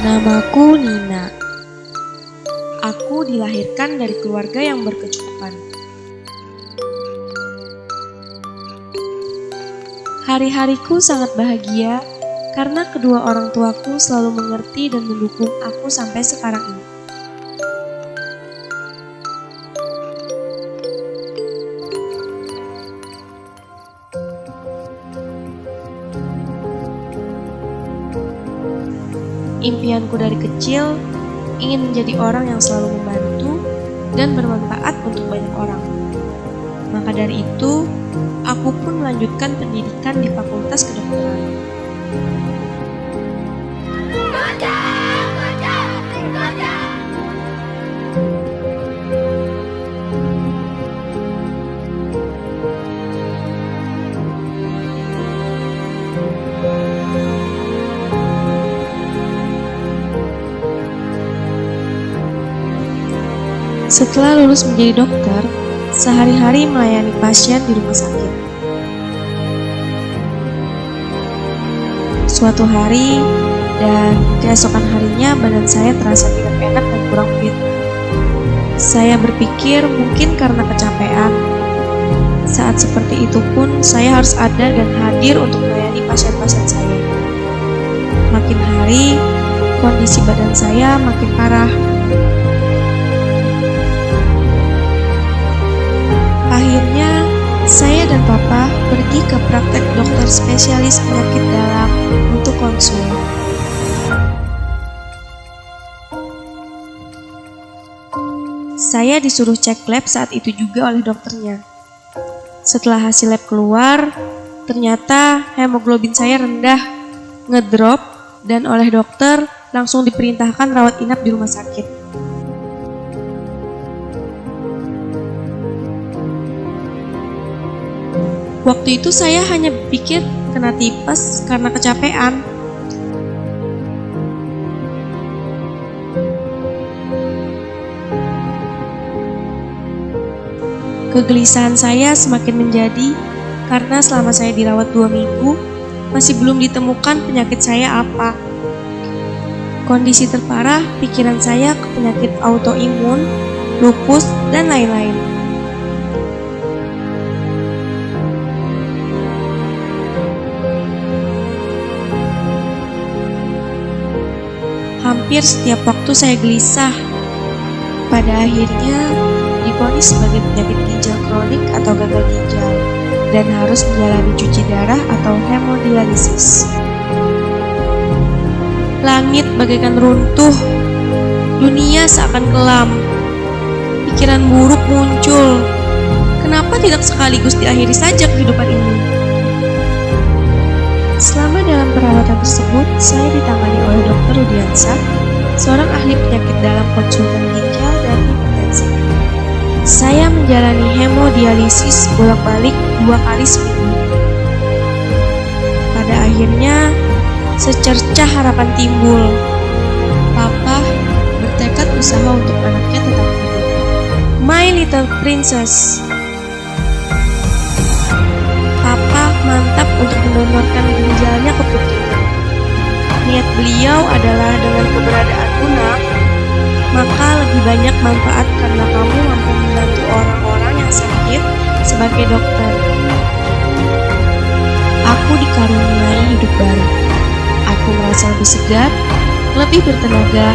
Namaku Nina. Aku dilahirkan dari keluarga yang berkecukupan. Hari-hariku sangat bahagia karena kedua orang tuaku selalu mengerti dan mendukung aku sampai sekarang ini. Impianku dari kecil ingin menjadi orang yang selalu membantu dan bermanfaat untuk banyak orang. Maka dari itu, aku pun melanjutkan pendidikan di Fakultas Kedokteran. Setelah lulus menjadi dokter, sehari-hari melayani pasien di rumah sakit. Suatu hari dan keesokan harinya badan saya terasa tidak enak dan kurang fit. Saya berpikir mungkin karena kecapean. Saat seperti itu pun saya harus ada dan hadir untuk melayani pasien-pasien saya. Makin hari, kondisi badan saya makin parah. Akhirnya, saya dan Papa pergi ke praktek dokter spesialis penyakit dalam untuk konsul. Saya disuruh cek lab saat itu juga oleh dokternya. Setelah hasil lab keluar, ternyata hemoglobin saya rendah, ngedrop, dan oleh dokter langsung diperintahkan rawat inap di rumah sakit. Waktu itu saya hanya berpikir kena tipes karena kecapean. Kegelisahan saya semakin menjadi karena selama saya dirawat 2 minggu, masih belum ditemukan penyakit saya apa. Kondisi terparah pikiran saya ke penyakit autoimun, lupus, dan lain-lain. Hampir setiap waktu saya gelisah. Pada akhirnya divonis sebagai penyakit ginjal kronik atau gagal ginjal dan harus menjalani cuci darah atau hemodialisis. Langit bagaikan runtuh, dunia seakan kelam. Pikiran buruk muncul. Kenapa tidak sekaligus diakhiri saja kehidupan ini? Selama dalam perawatan tersebut, saya ditangani oleh Dr. Rudiansah, seorang ahli penyakit dalam konsultan ginjal dan hipertensi. Saya menjalani hemodialisis bolak-balik 2 kali seminggu. Pada akhirnya, secercah harapan timbul. Papa bertekad usaha untuk anaknya tetap hidup. My little princess. Papa mantap untuk mendonorkan ginjalnya ke putrinya. Niat beliau adalah dengan keberadaanmu nak, maka lebih banyak manfaat karena kamu mampu membantu orang-orang yang sakit sebagai dokter. Aku dikaruniai hidup baru. Aku merasa lebih segar, lebih bertenaga,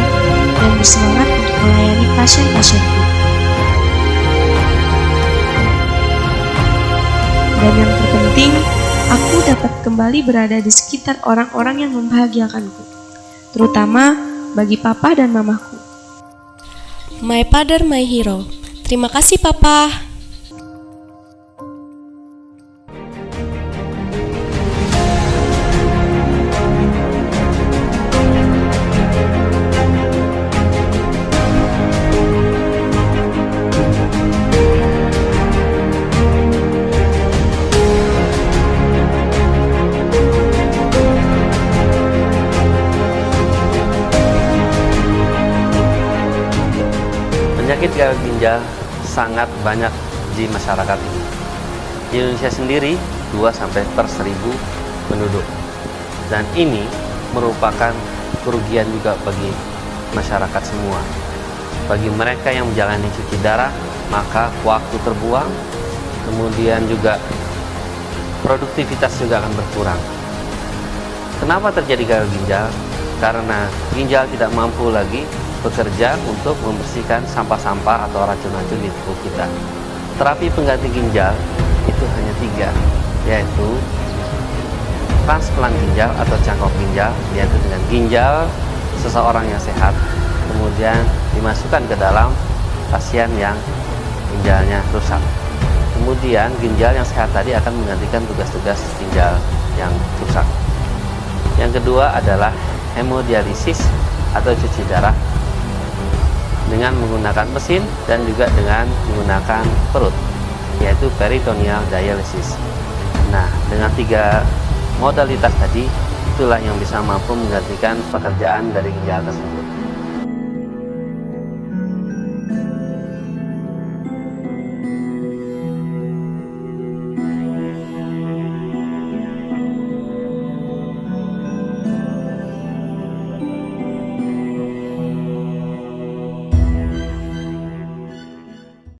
dan bersemangat untuk melayani pasien-pasienku. Dan yang terpenting, aku dapat kembali berada di sekitar orang-orang yang membahagiakanku, terutama bagi papa dan mamaku. My father, my hero. Terima kasih papa. Penyakit gagal ginjal sangat banyak di masyarakat ini. Di Indonesia sendiri 2 sampai per 1000 penduduk. Dan ini merupakan kerugian juga bagi masyarakat semua. Bagi mereka yang menjalani cuci darah, maka waktu terbuang, kemudian juga produktivitas juga akan berkurang. Kenapa terjadi gagal ginjal? Karena ginjal tidak mampu lagi bekerja untuk membersihkan sampah-sampah atau racun-racun di tubuh kita. Terapi pengganti ginjal itu hanya 3, yaitu transplant ginjal atau cangkok ginjal, yaitu dengan ginjal seseorang yang sehat kemudian dimasukkan ke dalam pasien yang ginjalnya rusak. Kemudian ginjal yang sehat tadi akan menggantikan tugas-tugas ginjal yang rusak. Yang kedua adalah hemodialisis atau cuci darah dengan menggunakan mesin dan juga dengan menggunakan perut, yaitu peritoneal dialysis. Nah, dengan 3 modalitas tadi, itulah yang bisa mampu menggantikan pekerjaan dari ginjal tersebut.